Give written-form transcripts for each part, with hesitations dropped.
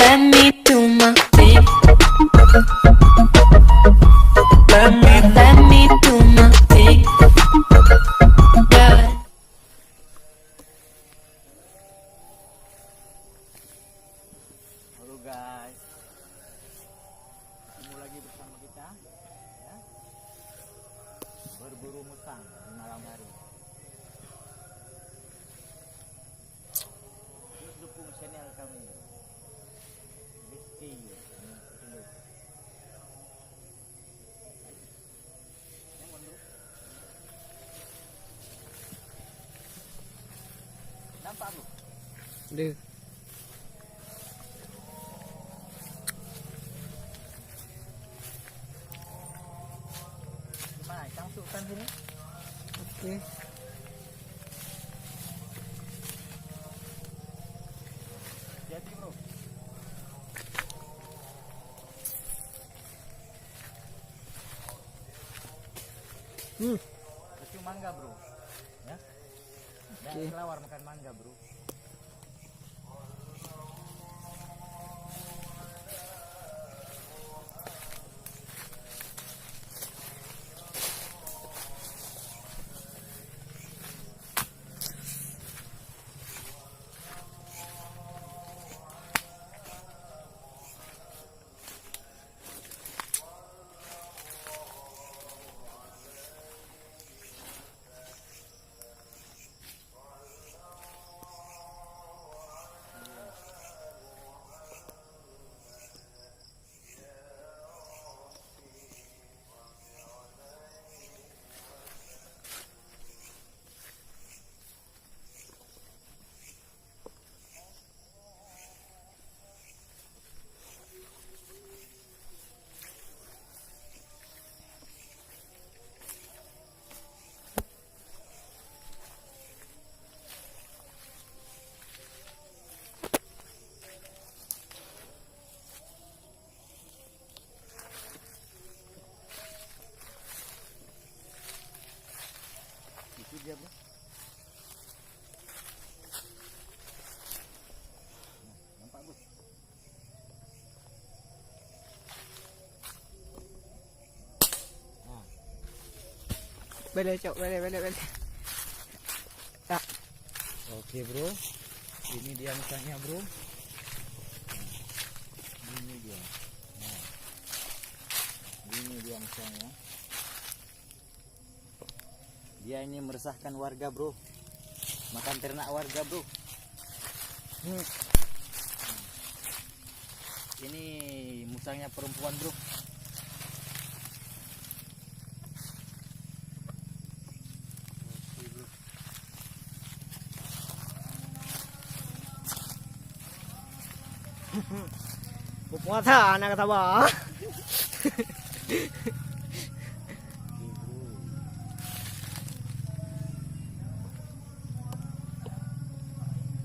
Let me do my thing. Let me do my thing. Yeah. Halo guys, ketemu lagi bersama kita ya. Berburu musang di malam hari. Terus dukung channel kami Rizky Hello. Nampak bro? Dia. Gimana? Cangsukkan sini. Okey. Jadi bro. Itu mangga bro. Ya. Dan Okey. kelawar makan mangga bro. Itu dia bro. Nampak bro? Nah, Balik cok, balik. Tak. oke bro. Ini dia musangnya bro. Ini dia. Nah, ini dia musangnya. Dia ini meresahkan warga bro. Makan ternak warga bro. Ini musangnya perempuan bro. Oke, bro. Puasa anak kata bah.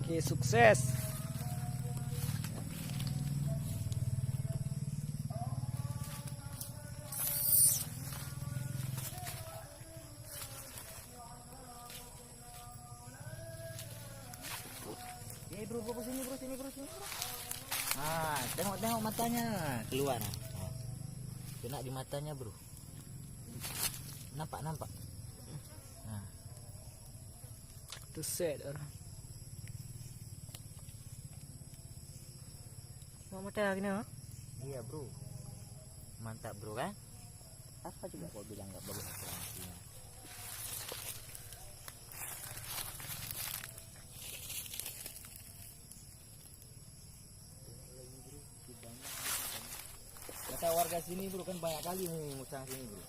Okey, sukses. Bro, sini bro. Ah, tengok matanya keluar. Ah. Kena di matanya bro. Nampak. Nah, Tu set orang. Mau mata kena? iya bro. Mantap bro kan? Apa juga kau bilang nggak bagus asuransinya? Kata warga sini bro kan banyak kali nih musang sini bro.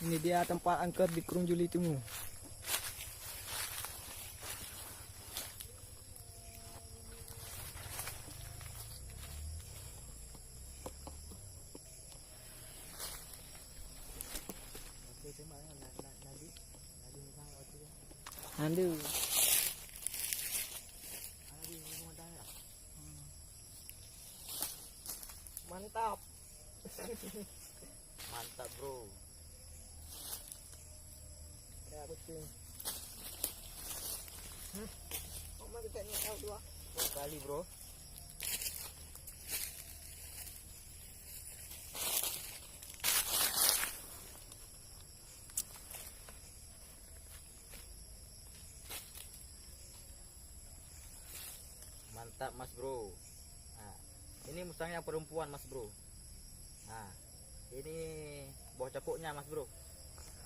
Ini dia tempat angker di Kurung Juli Timur. Nandu. Mantap. Mantap bro. Ya betul. Oh, mari kita tahu dua. 2 kali bro. Mantap mas bro. Nah, ini musangnya perempuan mas bro. Nah, ini buah capuknya mas bro.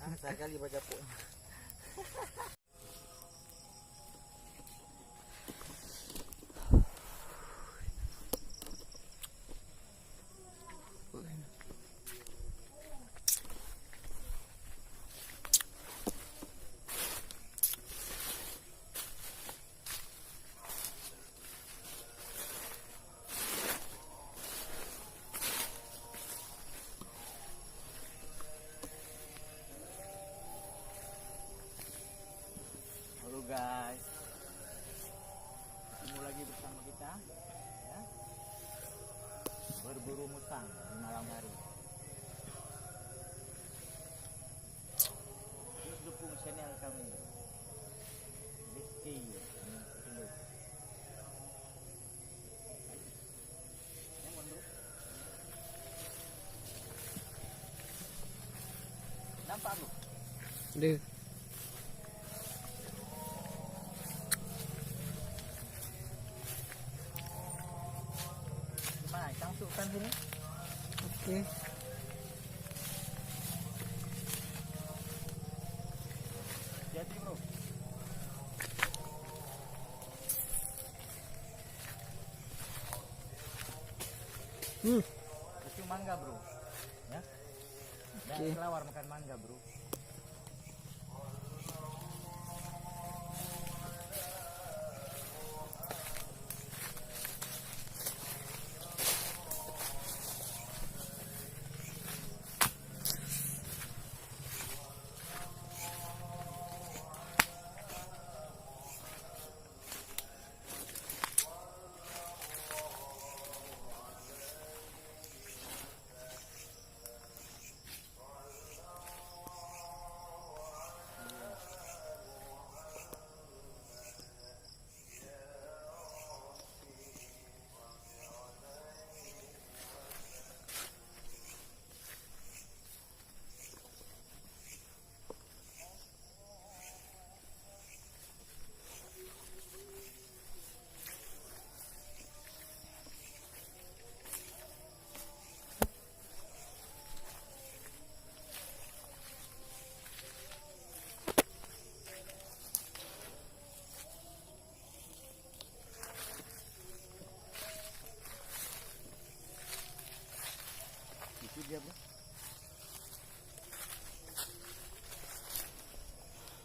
Nah, sekali buah capuknya. Halo guys, ketemu lagi bersama kita ya, berburu musang di malam hari. Please dukung channel kami Bisti Entertainment. Nampak bro? Deh. Gimana? Masukkan sini. Oke. Jadi bro. Itu mangga bro. Ya. Dan Oke. kelawar makan mangga bro. Itu dia bro.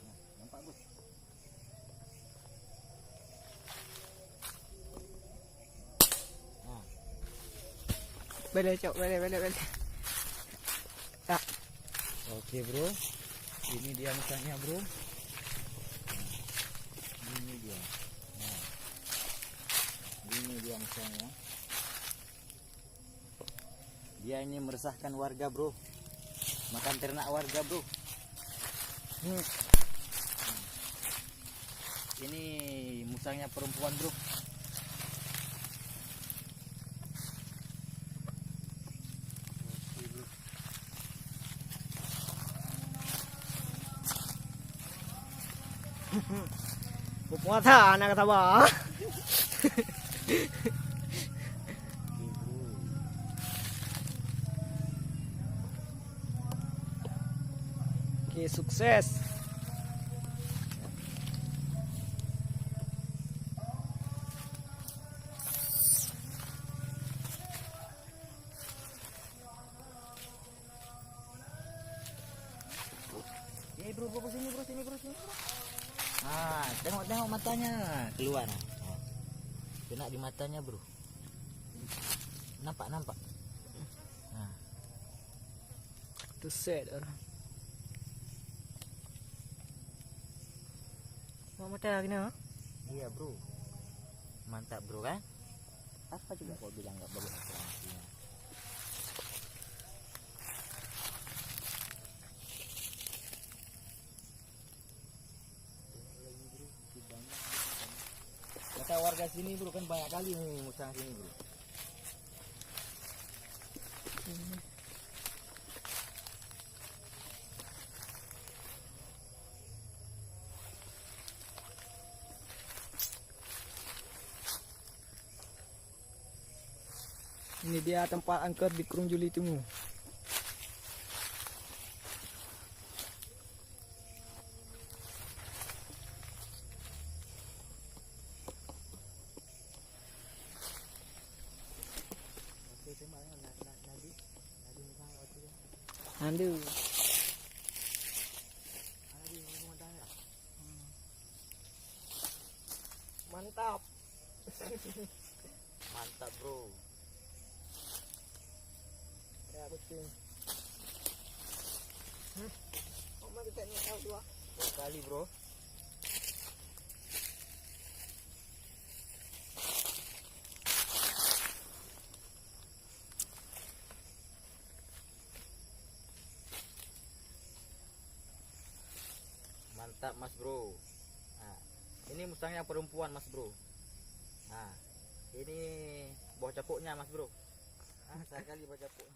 Nah, nampak bro. Nah, Balik cok, balik. Tak. oke bro. Ini dia musangnya bro. Nah, ini dia. Nah, ini dia musangnya. Dia ini meresahkan warga bro. Makan ternak warga bro. Ini musangnya perempuan bro. Pupuata anak kata bah. Oke, sukses. Bro, sini bro. Ah, tengok matanya keluar. Oh. Kena di matanya bro. Nampak. Nah. To set orang. Mau mata gini ha? Iya bro. Mantap bro kan? Apa juga kau bilang nggak bagus hasilnya? dekat sini bro, kan banyak kali nih musang sini bro. Ini dia tempat angker di Kerung Juli Timur. Oke, tembak nadi musang waktu tu. Andu. Nadi rumah tangga. Mantap. Mantap bro. Ya kucing. Oh, mana kita ni tahu dua. Dua kali bro. Mantap mas bro. Nah, ini musangnya perempuan mas bro. Nah, ini buah capuknya mas bro. Saya kali buah capuk.